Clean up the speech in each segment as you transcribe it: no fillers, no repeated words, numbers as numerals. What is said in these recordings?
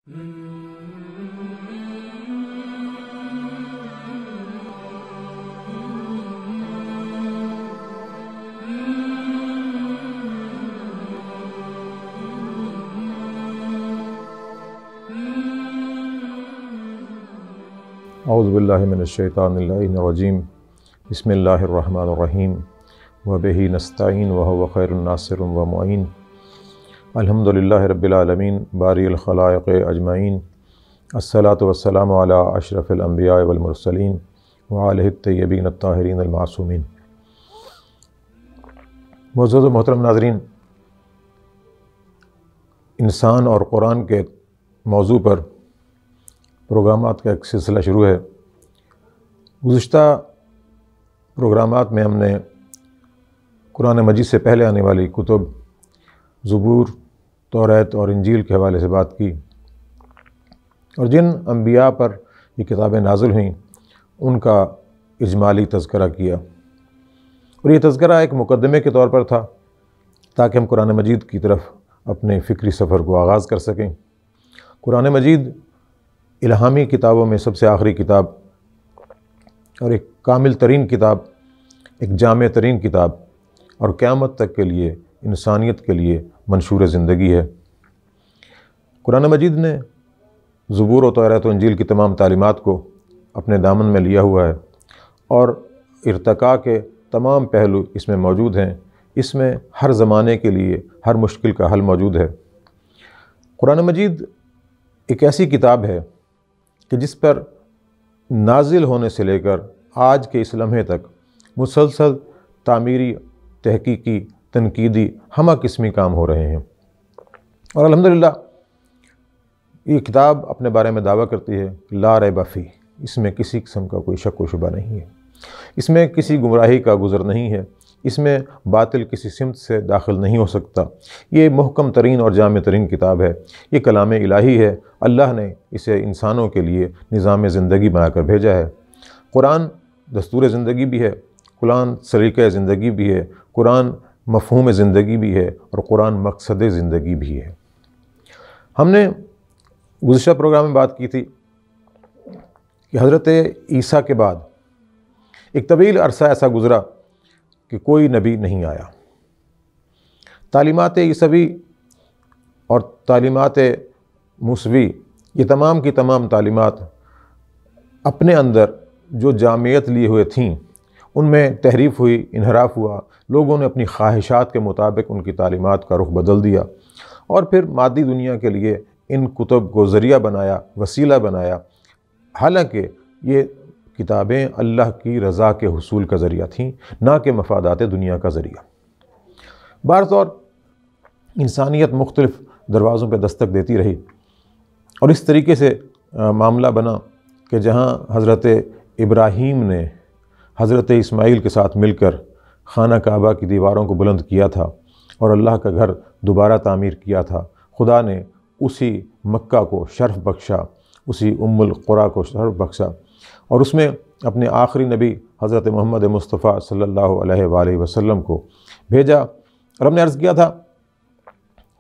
اعوذ باللہ من الشیطان اللعین الرجیم بسم اللہ الرحمن الرحیم وبہ نستعین وہو خیر الناصر ومعین الحمد للہ رب العالمین باری الخلائق اجمعین الصلاۃ والسلام علی اشرف الانبیاء والمرسلین وآلہ الطیبین الطاہرین المعصومین۔ معزز و محترم ناظرین، انسان اور قرآن کے موضوع پر پروگرامات کا ایک سلسلہ شروع ہے۔ گزشتہ پروگرامات میں ہم نے قرآن مجید سے پہلے آنے والی کتب زبور، توریت اور انجیل کے حوالے سے بات کی، اور جن انبیاء پر یہ کتابیں نازل ہوئیں ان کا اجمالی تذکرہ کیا، اور یہ تذکرہ ایک مقدمے کے طور پر تھا تاکہ ہم قرآن مجید کی طرف اپنے فکری سفر کو آغاز کر سکیں۔ قرآن مجید الہامی کتابوں میں سب سے آخری کتاب اور ایک کامل ترین کتاب، ایک جامع ترین کتاب، اور قیامت تک کے لیے انسانیت کے لیے منشور زندگی ہے۔ قرآن مجید نے زبور و توریت و انجیل کی تمام تعلیمات کو اپنے دامن میں لیا ہوا ہے، اور ارتقاء کے تمام پہلو اس میں موجود ہیں۔ اس میں ہر زمانے کے لیے ہر مشکل کا حل موجود ہے۔ قرآن مجید ایک ایسی کتاب ہے کہ جس پر نازل ہونے سے لے کر آج کے اس لمحے تک مسلسل تعمیری، تحقیقی، تنقیدی، ہمہ قسمی کام ہو رہے ہیں، اور الحمدللہ یہ کتاب اپنے بارے میں دعویٰ کرتی ہے لا ریب فیہ، اس میں کسی قسم کا کوئی شک و شبہ نہیں ہے، اس میں کسی گمراہی کا گزر نہیں ہے، اس میں باطل کسی سمت سے داخل نہیں ہو سکتا۔ یہ محکم ترین اور جامع ترین کتاب ہے، یہ کلام الہی ہے، اللہ نے اسے انسانوں کے لیے نظام زندگی بنا کر بھیجا ہے۔ قرآن دستور زندگی بھی ہے، قرآن سلیقہ زندگی بھی ہے، قرآن مفہوم زندگی بھی ہے، اور قرآن مقصد زندگی بھی ہے۔ ہم نے گزشتہ پروگرام میں بات کی تھی کہ حضرت عیسیٰ کے بعد ایک طویل عرصہ ایسا گزرا کہ کوئی نبی نہیں آیا۔ تعلیمات عیسوی اور تعلیمات موسوی، یہ تمام کی تمام تعلیمات اپنے اندر جو جامعیت لیے ہوئے تھیں ان میں تحریف ہوئی، انحراف ہوا، لوگوں نے اپنی خواہشات کے مطابق ان کی تعلیمات کا رخ بدل دیا، اور پھر مادی دنیا کے لیے ان کتب کو ذریعہ بنایا، وسیلہ بنایا، حالانکہ یہ کتابیں اللہ کی رضا کے حصول کا ذریعہ تھیں، نہ کہ مفادات دنیا کا ذریعہ۔ بہر طور انسانیت مختلف دروازوں پہ دستک دیتی رہی، اور اس طریقے سے معاملہ بنا کہ جہاں حضرت ابراہیم نے حضرت اسماعیل کے ساتھ مل کر خانہ کعبہ کی دیواروں کو بلند کیا تھا اور اللہ کا گھر دوبارہ تعمیر کیا تھا، خدا نے اسی مکہ کو شرف بخشا، اسی ام القریٰ کو شرف بخشا، اور اس میں اپنے آخری نبی حضرت محمد مصطفیٰ صلی اللہ علیہ وآلہ وسلم کو بھیجا۔ اور ہم نے عرض کیا تھا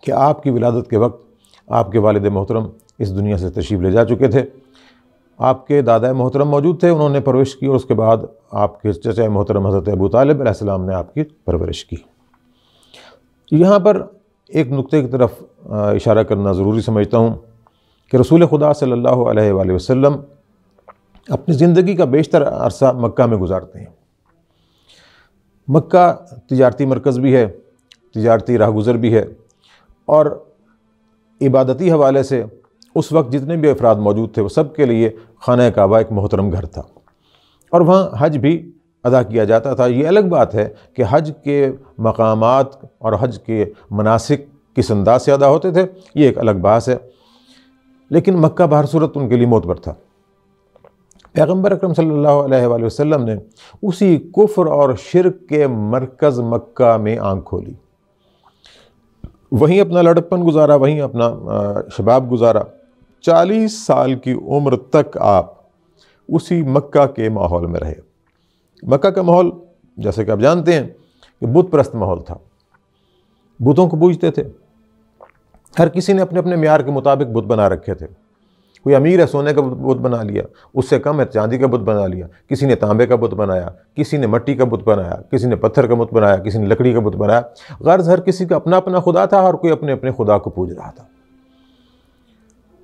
کہ آپ کی ولادت کے وقت آپ کے والد محترم اس دنیا سے تشریف لے جا چکے تھے، آپ کے دادا محترم موجود تھے، انہوں نے پرورش کی، اور اس کے بعد آپ کے چچا محترم حضرت ابو طالب علیہ السلام نے آپ کی پرورش کی۔ یہاں پر ایک نقطے کی طرف اشارہ کرنا ضروری سمجھتا ہوں کہ رسول خدا صلی اللہ علیہ وآلہ وسلم اپنی زندگی کا بیشتر عرصہ مکہ میں گزارتے ہیں۔ مکہ تجارتی مرکز بھی ہے، تجارتی راہ گزر بھی ہے، اور عبادتی حوالے سے اس وقت جتنے بھی افراد موجود تھے وہ سب کے لیے خانہ کعبہ ایک محترم گھر تھا، اور وہاں حج بھی ادا کیا جاتا تھا۔ یہ الگ بات ہے کہ حج کے مقامات اور حج کے مناسک کس انداز سے ادا ہوتے تھے، یہ ایک الگ بحث ہے، لیکن مکہ بہر صورت ان کے لیے معتبر تھا۔ پیغمبر اکرم صلی اللہ علیہ وآلہ وسلم نے اسی کفر اور شرک کے مرکز مکہ میں آنکھ کھولی، وہیں اپنا لڑکپن گزارا، وہیں اپنا شباب گزارا۔ 40 سال کی عمر تک آپ اسی مکہ کے ماحول میں رہے۔ مکہ کا ماحول جیسے کہ آپ جانتے ہیں کہ بت پرست ماحول تھا، بتوں کو پوجتے تھے، ہر کسی نے اپنے اپنے معیار کے مطابق بت بنا رکھے تھے۔ کوئی امیر ہے سونے کا بت بنا لیا، اس سے کم ہے چاندی کا بت بنا لیا، کسی نے تانبے کا بت بنایا، کسی نے مٹی کا بت بنایا، کسی نے پتھر کا بت بنایا، کسی نے لکڑی کا بت بنایا۔ غرض ہر کسی کا اپنا اپنا خدا تھا، اور کوئی اپنے اپنے خدا کو پوج رہا تھا۔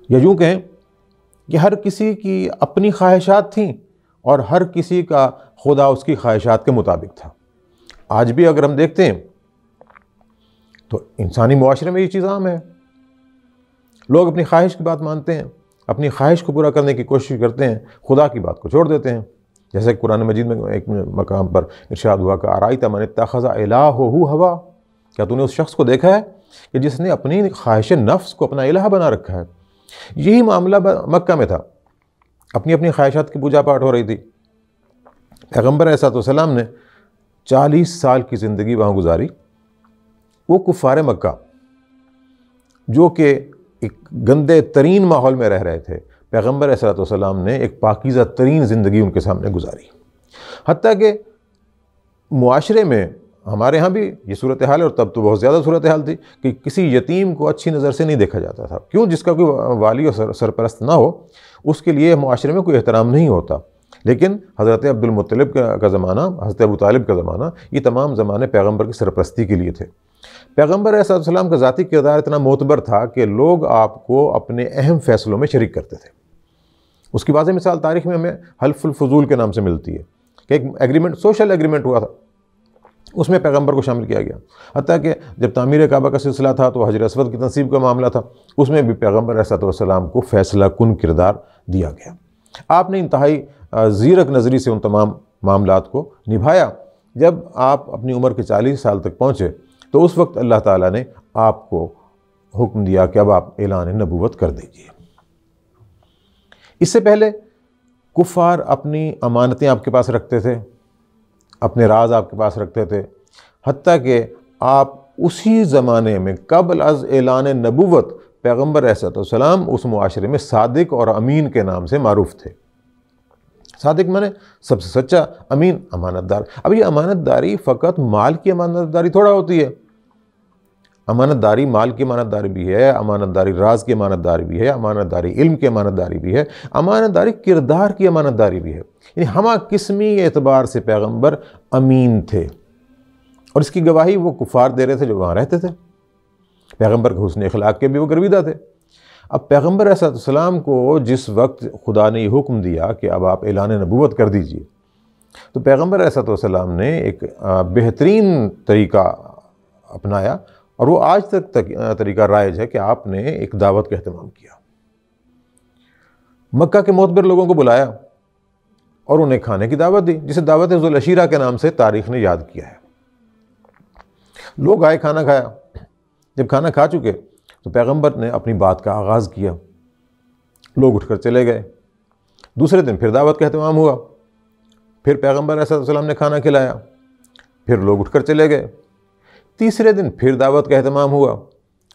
یا یوں کہیں کہ ہر کسی کی اپنی خواہشات تھیں، اور ہر کسی کا خدا اس کی خواہشات کے مطابق تھا۔ آج بھی اگر ہم دیکھتے ہیں تو انسانی معاشرے میں یہ چیز عام ہے، لوگ اپنی خواہش کی بات مانتے ہیں، اپنی خواہش کو پورا کرنے کی کوشش کرتے ہیں، خدا کی بات کو چھوڑ دیتے ہیں۔ جیسے قرآن مجید میں ایک مقام پر ارشاد ہوا کہ ارائیت من اتخذ الہہ ہوا، کیا تو نے اس شخص کو دیکھا ہے کہ جس نے اپنی خواہش نفس کو اپنا الہ بنا رکھا ہے؟ یہی معاملہ مکہ میں تھا، اپنی اپنی خواہشات کی پوجا پاٹ ہو رہی تھی۔ پیغمبر علیہ السلام نے 40 سال کی زندگی وہاں گزاری۔ وہ کفار مکہ جو کہ ایک گندے ترین ماحول میں رہ رہے تھے، پیغمبر علیہ السلام نے ایک پاکیزہ ترین زندگی ان کے سامنے گزاری۔ حتیٰ کہ معاشرے میں ہمارے ہاں بھی یہ صورتحال ہے، اور تب تو بہت زیادہ صورتحال تھی کہ کسی یتیم کو اچھی نظر سے نہیں دیکھا جاتا تھا۔ کیوں؟ جس کا کوئی والی اور سرپرست نہ ہو اس کے لیے معاشرے میں کوئی احترام نہیں ہوتا۔ لیکن حضرت عبد المطلب کا زمانہ، حضرت ابو طالب کا زمانہ، یہ تمام زمانے پیغمبر کی سرپرستی کے لیے تھے۔ پیغمبر علیہ السلام کا ذاتی کردار اتنا معتبر تھا کہ لوگ آپ کو اپنے اہم فیصلوں میں شریک کرتے تھے۔ اس کی واضح مثال تاریخ میں ہمیں حلف الفضول کے نام سے ملتی ہے کہ ایک ایگریمنٹ، سوشل ایگریمنٹ ہوا تھا، اس میں پیغمبر کو شامل کیا گیا۔ حتیٰ کہ جب تعمیر کعبہ کا سلسلہ تھا تو حجر اسود کی تنصیب کا معاملہ تھا، اس میں بھی پیغمبر علیہ السلام کو فیصلہ کن کردار دیا گیا۔ آپ نے انتہائی زیرک نظری سے ان تمام معاملات کو نبھایا۔ جب آپ اپنی عمر کے 40 سال تک پہنچے تو اس وقت اللہ تعالیٰ نے آپ کو حکم دیا کہ اب آپ اعلان نبوت کر دیجیے۔ اس سے پہلے کفار اپنی امانتیں آپ کے پاس رکھتے تھے، اپنے راز آپ کے پاس رکھتے تھے، حتیٰ کہ آپ اسی زمانے میں قبل از اعلان نبوت پیغمبر علیہ السلام اس معاشرے میں صادق اور امین کے نام سے معروف تھے۔ صادق مانے سب سے سچا، امین امانت دار۔ اب یہ امانت داری فقط مال کی امانت داری تھوڑا ہوتی ہے، امانت داری مال کی امانت داری بھی ہے، امانت داری راز کی امانت داری بھی ہے، امانت داری علم کی امانت داری بھی ہے، امانت داری کردار کی امانت داری بھی ہے۔ یعنی ہمہ قسمی اعتبار سے پیغمبر امین تھے، اور اس کی گواہی وہ کفار دے رہے تھے جو وہاں رہتے تھے۔ پیغمبر کے حسن اخلاق کے بھی وہ گرویدہ تھے۔ اب پیغمبر علیہ السلام کو جس وقت خدا نے یہ حکم دیا کہ اب آپ اعلان نبوت کر دیجئے، تو پیغمبر علیہ السلام نے ایک بہترین طریقہ اپنایا، اور وہ آج تک طریقہ رائج ہے کہ آپ نے ایک دعوت کا اہتمام کیا۔ مکہ کے معتبر لوگوں کو بلایا اور انہیں کھانے کی دعوت دی، جسے دعوت ذو العشیرہ کے نام سے تاریخ نے یاد کیا ہے۔ لوگ آئے، کھانا کھایا۔ جب کھانا کھا چکے تو پیغمبر نے اپنی بات کا آغاز کیا، لوگ اٹھ کر چلے گئے۔ دوسرے دن پھر دعوت کا اہتمام ہوا، پھر پیغمبر علیہ السلام نے کھانا کھلایا، پھر لوگ اٹھ کر چلے گئے۔ تیسرے دن پھر دعوت کا اہتمام ہوا،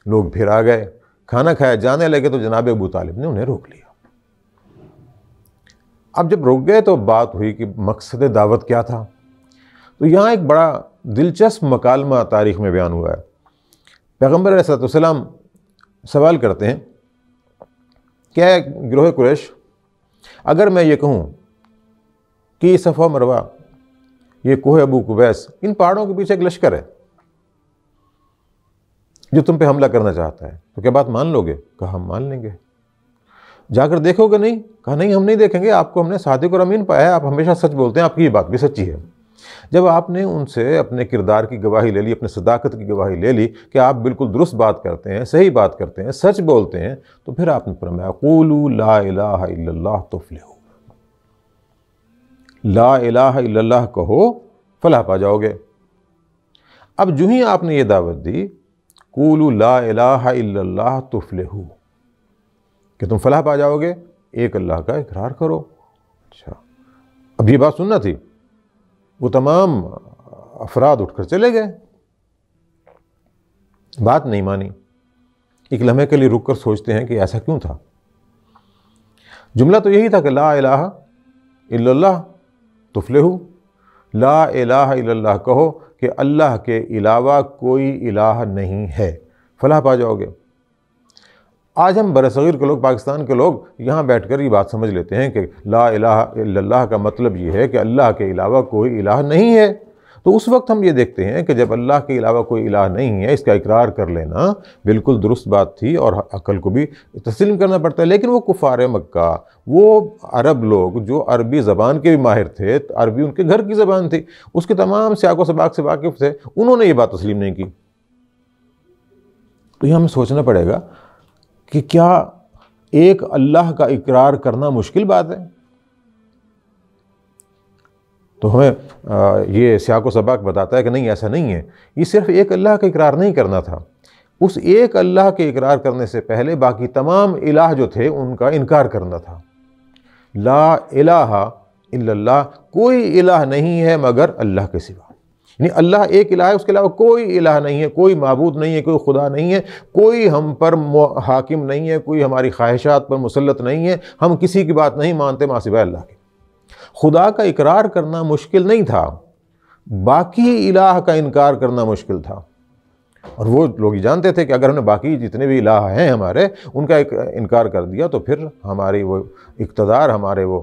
لوگ پھر آ گئے، کھانا کھایا، جانے لگے تو جناب ابو طالب نے انہیں روک لیا۔ اب جب روک گئے تو بات ہوئی کہ مقصد دعوت کیا تھا۔ تو یہاں ایک بڑا دلچسپ مکالمہ تاریخ میں بیان ہوا ہے۔ پیغمبر علیہ السلام سوال کرتے ہیں کہ اے گروہ قریش، اگر میں یہ کہوں کہ یہ صفا مروہ، یہ کوہ ابو قبیس، ان پہاڑوں کے پیچھے ایک لشکر ہے جو تم پہ حملہ کرنا چاہتا ہے، تو کیا بات مان لو گے؟ کہا ہم مان لیں گے۔ جا کر دیکھو گے نہیں؟ کہا نہیں، ہم نہیں دیکھیں گے، آپ کو ہم نے صادق اور امین پایا ہے، آپ ہمیشہ سچ بولتے ہیں، آپ کی یہ بات بھی سچی ہے۔ جب آپ نے ان سے اپنے کردار کی گواہی لے لی، اپنے صداقت کی گواہی لے لی کہ آپ بالکل درست بات کرتے ہیں، صحیح بات کرتے ہیں، سچ بولتے ہیں، تو پھر آپ نے فرمایا قولوا لا الہ الا اللہ تفلحوا، لا الہ الا اللہ کہو فلاح پا جاؤ گے۔ اب جو ہی آپ نے یہ دعوت دی قولوا لا الہ الا اللہ تفلحوا، کہ تم فلاح پا جاؤ گے، ایک اللہ کا اقرار کرو۔ اچھا، اب یہ بات سننا تھی۔ وہ تمام افراد اٹھ کر چلے گئے، بات نہیں مانی۔ ایک لمحے کے لیے رک کر سوچتے ہیں کہ ایسا کیوں تھا۔ جملہ تو یہی تھا کہ لا الہ الا اللہ تفلحوا، لا الہ الا اللہ کہو کہ اللہ کے علاوہ کوئی الہ نہیں ہے، فلاح پا جاؤ گے۔ آج ہم برصغیر کے لوگ، پاکستان کے لوگ یہاں بیٹھ کر یہ بات سمجھ لیتے ہیں کہ لا الہ الا اللہ کا مطلب یہ ہے کہ اللہ کے علاوہ کوئی الہ نہیں ہے۔ تو اس وقت ہم یہ دیکھتے ہیں کہ جب اللہ کے علاوہ کوئی الہ نہیں ہے، اس کا اقرار کر لینا بالکل درست بات تھی اور عقل کو بھی تسلیم کرنا پڑتا ہے۔ لیکن وہ کفار مکہ، وہ عرب لوگ جو عربی زبان کے بھی ماہر تھے، عربی ان کے گھر کی زبان تھی، اس کے تمام سیاق و سباق سے واقف تھے، انہوں نے یہ بات تسلیم نہیں کی۔ تو یہ ہمیں سوچنا پڑے گا کہ کیا ایک اللہ کا اقرار کرنا مشکل بات ہے؟ تو ہمیں یہ سیاق و سباق بتاتا ہے کہ نہیں، ایسا نہیں ہے۔ یہ صرف ایک اللہ کا اقرار نہیں کرنا تھا، اس ایک اللہ کے اقرار کرنے سے پہلے باقی تمام الہ جو تھے ان کا انکار کرنا تھا۔ لا الہ الا اللہ، کوئی الہ نہیں ہے مگر اللہ کے سوا، یعنی اللہ ایک الہ ہے، اس کے علاوہ کوئی الہ نہیں ہے، کوئی معبود نہیں ہے، کوئی خدا نہیں ہے، کوئی ہم پر حاکم نہیں ہے، کوئی ہماری خواہشات پر مسلط نہیں ہے، ہم کسی کی بات نہیں مانتے ماں سوائے اللہ کے۔ خدا کا اقرار کرنا مشکل نہیں تھا، باقی الہ کا انکار کرنا مشکل تھا۔ اور وہ لوگ یہ جانتے تھے کہ اگر ہم نے باقی جتنے بھی الہ ہیں ہمارے، ان کا انکار کر دیا تو پھر ہماری وہ اقتدار، ہمارے وہ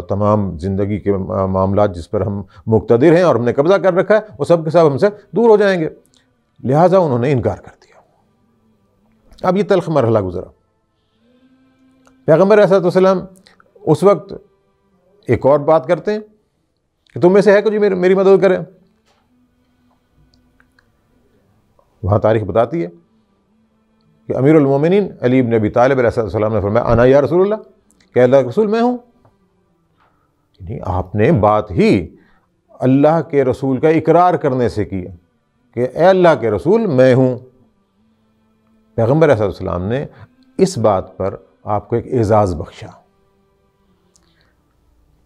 تمام زندگی کے معاملات جس پر ہم مقتدر ہیں اور ہم نے قبضہ کر رکھا ہے، وہ سب کے سب ہم سے دور ہو جائیں گے۔ لہٰذا انہوں نے انکار کر دیا۔ اب یہ تلخ مرحلہ گزرا۔ پیغمبر علیہ السلام اس وقت ایک اور بات کرتے ہیں کہ تم میں سے ہے کہ جو میری مدد کرے۔ وہاں تاریخ بتاتی ہے کہ امیر المومنین علی بن ابی طالب علیہ السلام نے فرمایا انا یا رسول اللہ، کہ اللہ کے رسول میں ہوں۔ یعنی آپ نے بات ہی اللہ کے رسول کا اقرار کرنے سے کی کہ اے اللہ کے رسول میں ہوں۔ پیغمبر علیہ السلام نے اس بات پر آپ کو ایک اعزاز بخشا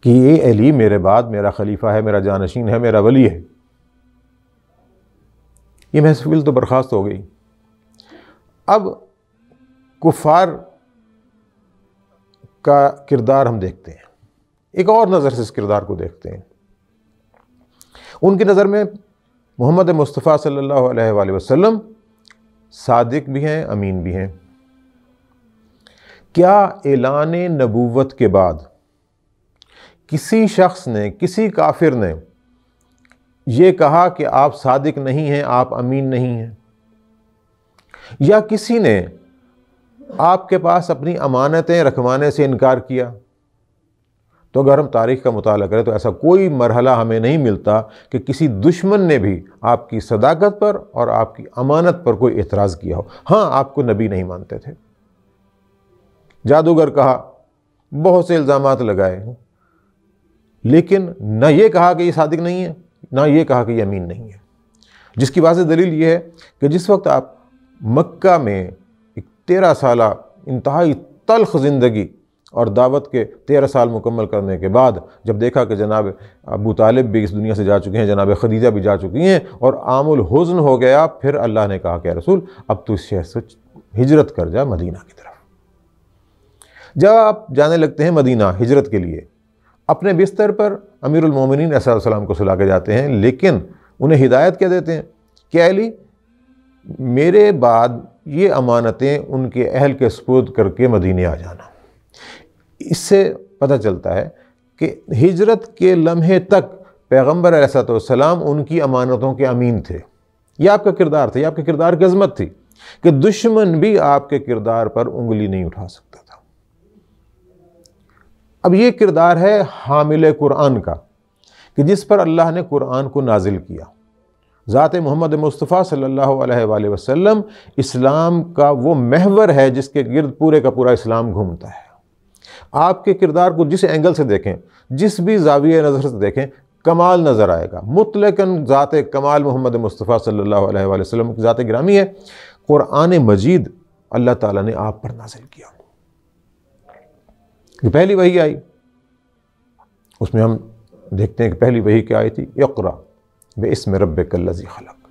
کہ یہ علی میرے بعد میرا خلیفہ ہے، میرا جانشین ہے، میرا ولی ہے۔ یہ محفل تو برخاست ہو گئی۔ اب کفار کا کردار ہم دیکھتے ہیں، ایک اور نظر سے اس کردار کو دیکھتے ہیں۔ ان کی نظر میں محمد مصطفیٰ صلی اللہ علیہ وآلہ وسلم صادق بھی ہیں، امین بھی ہیں۔ کیا اعلان نبوت کے بعد کسی شخص نے، کسی کافر نے یہ کہا کہ آپ صادق نہیں ہیں، آپ امین نہیں ہیں؟ یا کسی نے آپ کے پاس اپنی امانتیں رکھوانے سے انکار کیا؟ تو اگر ہم تاریخ کا مطالعہ کریں تو ایسا کوئی مرحلہ ہمیں نہیں ملتا کہ کسی دشمن نے بھی آپ کی صداقت پر اور آپ کی امانت پر کوئی اعتراض کیا ہو۔ ہاں، آپ کو نبی نہیں مانتے تھے، جادوگر کہا، بہت سے الزامات لگائے، لیکن نہ یہ کہا کہ یہ صادق نہیں ہے، نہ یہ کہا کہ یہ امین نہیں ہے۔ جس کی واضح دلیل یہ ہے کہ جس وقت آپ مکہ میں ایک 13 سالہ انتہائی تلخ زندگی اور دعوت کے 13 سال مکمل کرنے کے بعد جب دیکھا کہ جناب ابو طالب بھی اس دنیا سے جا چکے ہیں، جناب خدیجہ بھی جا چکی ہیں اور عام الحزن ہو گیا، پھر اللہ نے کہا کہ رسول اب تو اس شہر سے ہجرت کر جا مدینہ کی طرف۔ جب آپ جانے لگتے ہیں مدینہ ہجرت کے لیے، اپنے بستر پر امیر المومنین علیہ السلام کو سلا کے جاتے ہیں، لیکن انہیں ہدایت کیا دیتے ہیں کہ علی میرے بعد یہ امانتیں ان کے اہل کے سپرد کر کے مدینے آ جانا۔ اس سے پتہ چلتا ہے کہ ہجرت کے لمحے تک پیغمبر علیہ السلام ان کی امانتوں کے امین تھے۔ یہ آپ کا کردار تھا، یہ آپ کے کردار کی عظمت تھی کہ دشمن بھی آپ کے کردار پر انگلی نہیں اٹھا سکتا تھا۔ اب یہ کردار ہے حامل قرآن کا کہ جس پر اللہ نے قرآن کو نازل کیا۔ ذات محمد مصطفیٰ صلی اللہ علیہ وآلہ وسلم اسلام کا وہ محور ہے جس کے گرد پورے کا پورا اسلام گھومتا ہے۔ آپ کے کردار کو جس اینگل سے دیکھیں، جس بھی زاویہ نظر سے دیکھیں، کمال نظر آئے گا۔ مطلقاً ذات کمال محمد مصطفیٰ صلی اللہ علیہ وآلہ وسلم کی ذات گرامی ہے۔ قرآن مجید اللہ تعالیٰ نے آپ پر نازل کیا۔ یہ پہلی وحی آئی، اس میں ہم دیکھتے ہیں کہ پہلی وحی کیا آئی تھی؟ اقرأ باسم ربک الذی خلق،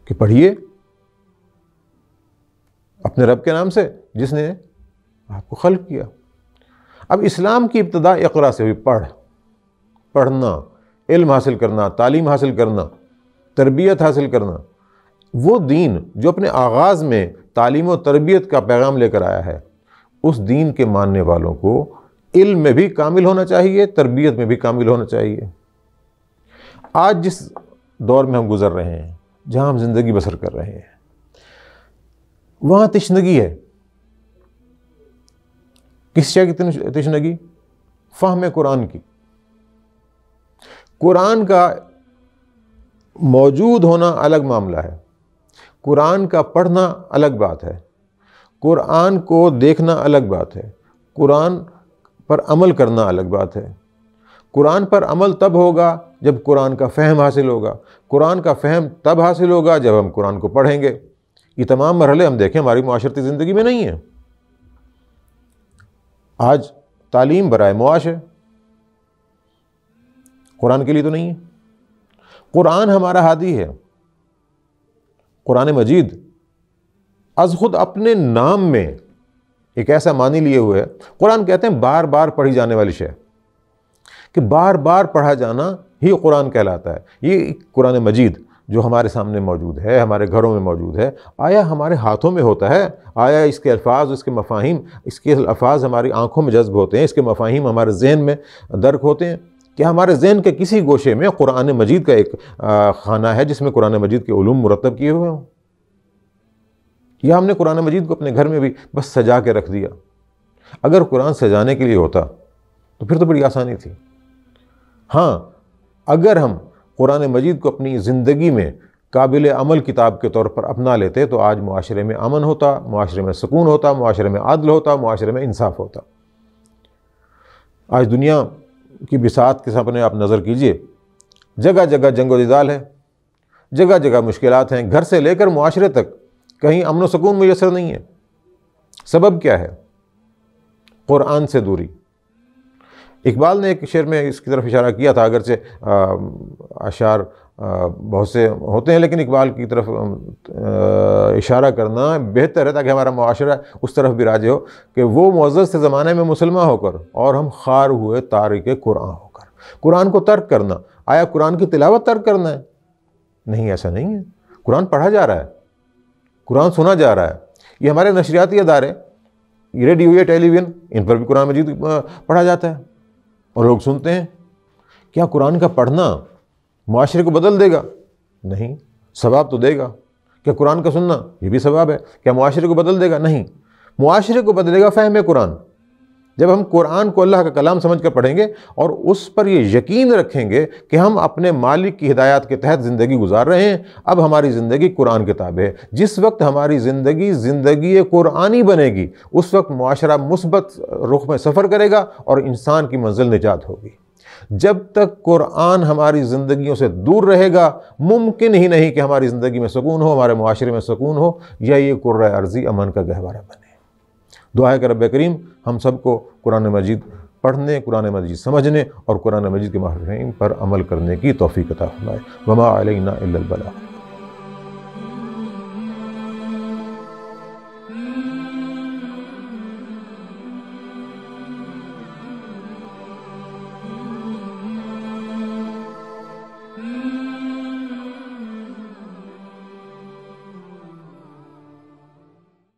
کہ پڑھیے اپنے رب کے نام سے جس نے آپ کو خلق کیا۔ اب اسلام کی ابتدا اقرا سے ہوئی، پڑھنا، علم حاصل کرنا، تعلیم حاصل کرنا، تربیت حاصل کرنا۔ وہ دین جو اپنے آغاز میں تعلیم و تربیت کا پیغام لے کر آیا ہے، اس دین کے ماننے والوں کو علم میں بھی کامل ہونا چاہیے، تربیت میں بھی کامل ہونا چاہیے۔ آج جس دور میں ہم گزر رہے ہیں، جہاں ہم زندگی بسر کر رہے ہیں، وہاں تشنگی ہے۔ کس شے کی تشنگی؟ فہم قرآن کی۔ قرآن کا موجود ہونا الگ معاملہ ہے، قرآن کا پڑھنا الگ بات ہے، قرآن کو دیکھنا الگ بات ہے، قرآن پر عمل کرنا الگ بات ہے۔ قرآن پر عمل تب ہوگا جب قرآن کا فہم حاصل ہوگا، قرآن کا فہم تب حاصل ہوگا جب ہم قرآن کو پڑھیں گے۔ یہ تمام مرحلے ہم دیکھیں ہماری معاشرتی زندگی میں نہیں ہیں۔ آج تعلیم برائے معاش ہے، قرآن کے لیے تو نہیں ہے۔ قرآن ہمارا ہادی ہے۔ قرآن مجید از خود اپنے نام میں ایک ایسا معنی لیے ہوئے ہے۔ قرآن کہتے ہیں بار بار پڑھی جانے والی شے، کہ بار بار پڑھا جانا ہی قرآن کہلاتا ہے۔ یہ قرآن مجید جو ہمارے سامنے موجود ہے، ہمارے گھروں میں موجود ہے، آیا ہمارے ہاتھوں میں ہوتا ہے؟ آیا اس کے الفاظ، اس کے مفاہیم، اس کے الفاظ ہماری آنکھوں میں جذب ہوتے ہیں، اس کے مفاہیم ہمارے ذہن میں درک ہوتے ہیں؟ کہ ہمارے ذہن کے کسی گوشے میں قرآن مجید کا ایک خانہ ہے جس میں قرآن مجید کے علوم مرتب کیے ہوئے ہوں؟ یا ہم نے قرآن مجید کو اپنے گھر میں بھی بس سجا کے رکھ دیا؟ اگر قرآن سجانے کے لیے ہوتا تو پھر تو بڑی آسانی تھی۔ ہاں، اگر ہم قرآن مجید کو اپنی زندگی میں قابل عمل کتاب کے طور پر اپنا لیتے تو آج معاشرے میں امن ہوتا، معاشرے میں سکون ہوتا، معاشرے میں عدل ہوتا، معاشرے میں انصاف ہوتا۔ آج دنیا کی بساط کے سامنے آپ نظر کیجئے، جگہ جگہ جنگ و جدال ہے، جگہ جگہ مشکلات ہیں، گھر سے لے کر معاشرے تک کہیں امن و سکون میسر نہیں ہے۔ سبب کیا ہے؟ قرآن سے دوری۔ اقبال نے ایک شعر میں اس کی طرف اشارہ کیا تھا، اگرچہ اشعار بہت سے ہوتے ہیں لیکن اقبال کی طرف اشارہ کرنا بہتر ہے تاکہ ہمارا معاشرہ اس طرف بھی راجع ہو کہ وہ معزز سے زمانے میں مسلمان ہو کر اور ہم خوار ہوئے تارک قرآن ہو کر۔ قرآن کو ترک کرنا، آیا قرآن کی تلاوت ترک کرنا ہے؟ نہیں، ایسا نہیں ہے۔ قرآن پڑھا جا رہا ہے، قرآن سنا جا رہا ہے۔ یہ ہمارے نشریاتی ادارے، یہ ریڈیو یا ٹیلی ویژن، ان پر بھی قرآن مجید پڑھا جاتا ہے اور لوگ سنتے ہیں۔ کیا قرآن کا پڑھنا معاشرے کو بدل دے گا؟ نہیں، ثواب تو دے گا۔ کیا قرآن کا سننا یہ بھی ثواب ہے؟ کیا معاشرے کو بدل دے گا؟ نہیں، معاشرے کو بدلے گا فہم قرآن۔ جب ہم قرآن کو اللہ کا کلام سمجھ کر پڑھیں گے اور اس پر یہ یقین رکھیں گے کہ ہم اپنے مالک کی ہدایات کے تحت زندگی گزار رہے ہیں، اب ہماری زندگی قرآن کے تابع ہے۔ جس وقت ہماری زندگی قرآنی بنے گی، اس وقت معاشرہ مثبت رخ میں سفر کرے گا اور انسان کی منزل نجات ہوگی۔ جب تک قرآن ہماری زندگیوں سے دور رہے گا، ممکن ہی نہیں کہ ہماری زندگی میں سکون ہو، ہمارے معاشرے میں سکون ہو، یا یہ قرۂ ارضی امن کا گہوارہ بنے۔ دعا ہے کہ رب کریم ہم سب کو قرآن مجید پڑھنے، قرآن مجید سمجھنے اور قرآن مجید کے مفاہیم پر عمل کرنے کی توفیق عطا فرمائے۔ وما علینا الا البلاغ۔